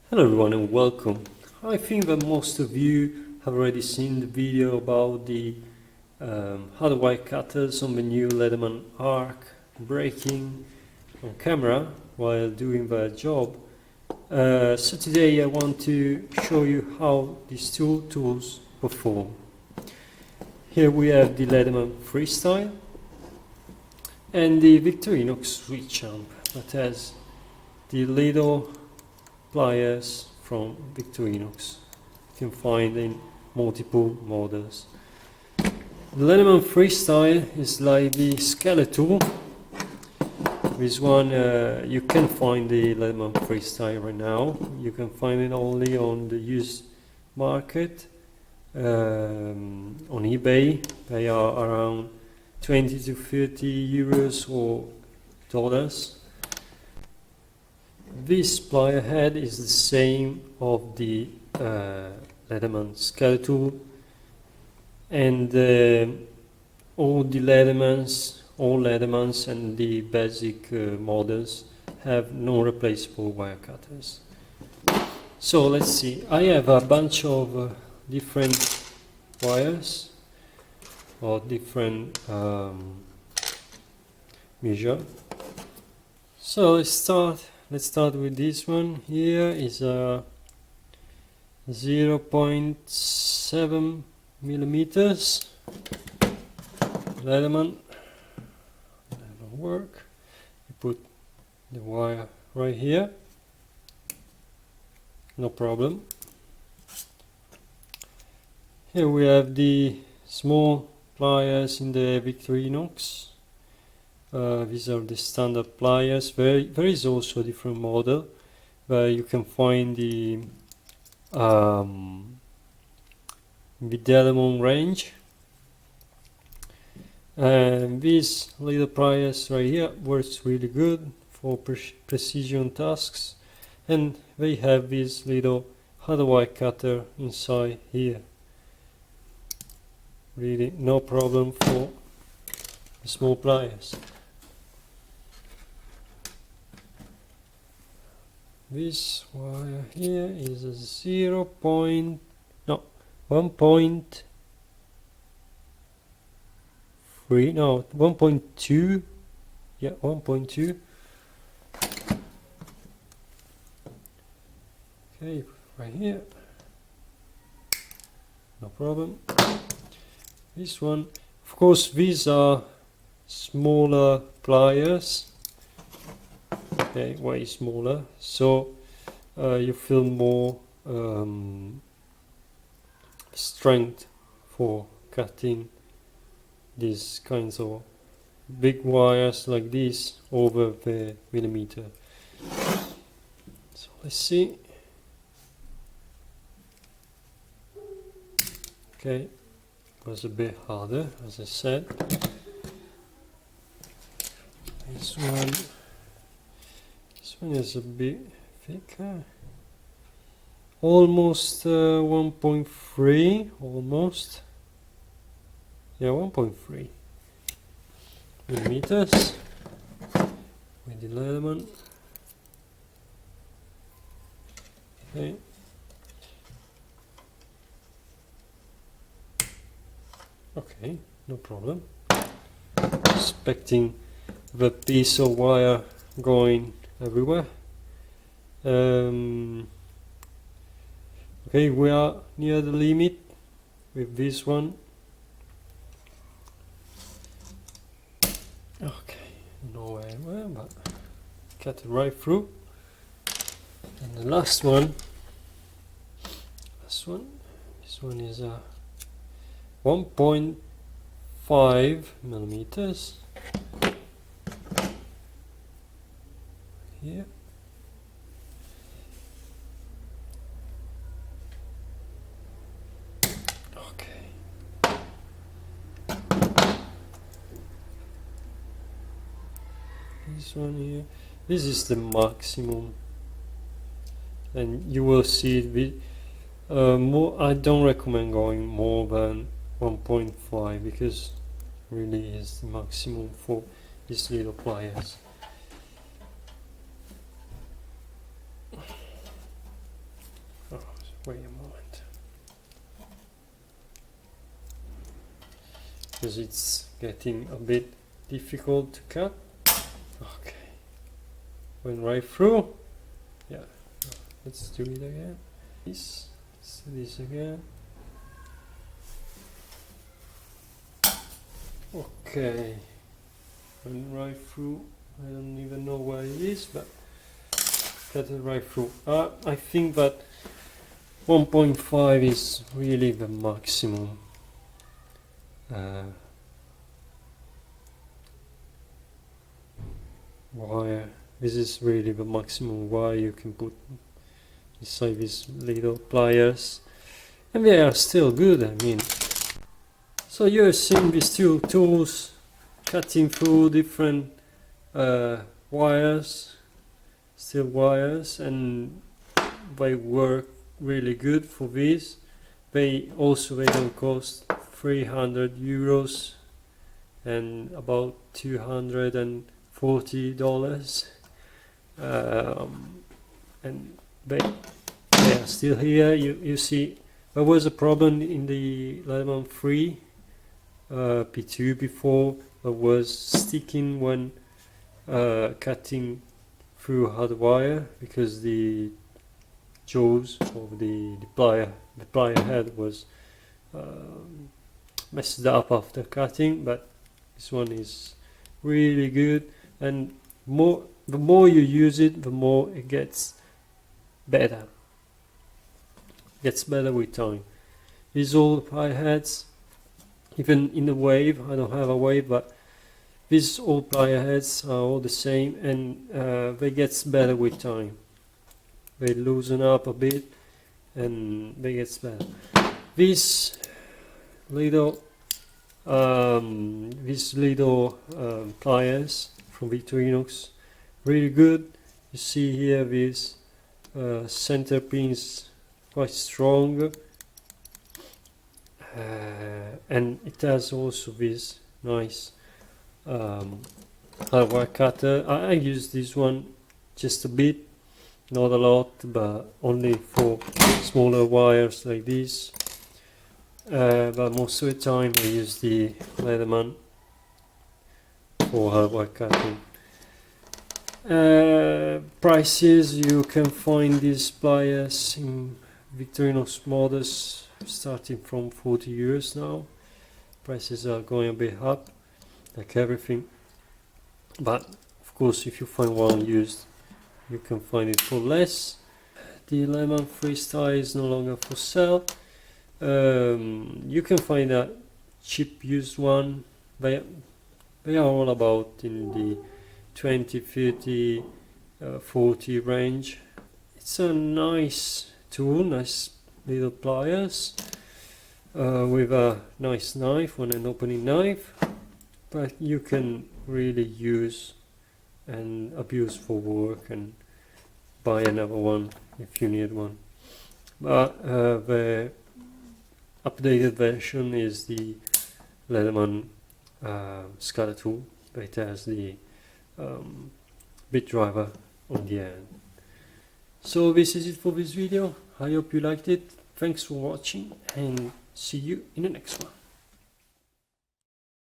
Hello everyone and welcome. I think that most of you have already seen the video about the hardwire cutters on the new Leatherman Arc breaking on camera while doing their job. So today I want to show you how these two tools perform. Here we have the Leatherman Freestyle and the Victorinox switch amp that has the little pliers from Victorinox. You can find in multiple models. The Leatherman Freestyle is like the Skeletool. This one you can find the Leatherman Freestyle right now. You can find it only on the used market on eBay. They are around 20 to 30 euros or dollars. This plier head is the same of the Leatherman Skeletool, and all Leathermans and the basic models have non-replaceable wire cutters. So let's see, I have a bunch of different wires or different measure. So let's start with this one. Here is a 0.7 millimeters Leatherman. That will work. You put the wire right here, no problem. Here we have the small pliers in the Victorinox. These are the standard pliers. There is also a different model where you can find the Leatherman range. And these little pliers right here works really good for precision tasks, and they have this little hardwire cutter inside here. Really no problem for the small pliers. This wire here is a 1.2, yeah, 1.2. Okay, right here, no problem. This one, of course, these are smaller pliers. Okay, way smaller, so you feel more strength for cutting these kinds of big wires like this over the millimeter. So let's see. Okay, it was a bit harder, as I said. This one is a bit thicker, almost 1.3, almost, yeah, 1.3 millimeters with the Leatherman. Okay. Okay, no problem. Expecting the piece of wire going everywhere. Okay, we are near the limit with this one. Okay, no anywhere, but cut it right through. And the last one, this one is a 1.5 millimeters. Here. Okay. This one here. This is the maximum, and you will see it. More. I don't recommend going more than 1.5 because really is the maximum for these little pliers. Wait a moment, because it's getting a bit difficult to cut. Okay, went right through. Yeah, let's do it again. This again. Okay, went right through. I don't even know where it is, but cut it right through. I think that 1.5 is really the maximum. Wire. This is really the maximum wire you can put inside these little pliers, and they are still good. I mean, so you're seeing these two tools cutting through different wires, steel wires, and they work really good for this. They don't cost 300 euros and about $240, and they are still here. You see, there was a problem in the Leatherman 3 P2 before, that was sticking when cutting through hardwire, because the jaws of the plier head was messed up after cutting. But this one is really good, and the more you use it, the more it gets better. Gets better with time. These all plier heads, even in the wave, I don't have a wave, but these all plier heads are all the same, and they get better with time. They loosen up a bit and they get better. These little pliers from Victorinox, really good. You see here these center pins quite strong, and it has also this nice hardwire cutter. I use this one just a bit, not a lot, but only for smaller wires like this. But most of the time I use the Leatherman for hardwire cutting. Prices, you can find these pliers in Victorinox models starting from 40 euros now. Prices are going a bit up, like everything, but of course if you find one used, you can find it for less. The Leatherman Freestyle is no longer for sale. You can find a cheap used one. They are all about in the 20, 30, 40 range. It's a nice tool, nice little pliers, with a nice knife, an opening knife, but you can really use and abuse for work, and buy another one if you need one. But the updated version is the Leatherman Skeletool, that has the bit driver on the end. So this is it for this video. I hope you liked it. Thanks for watching, and see you in the next one.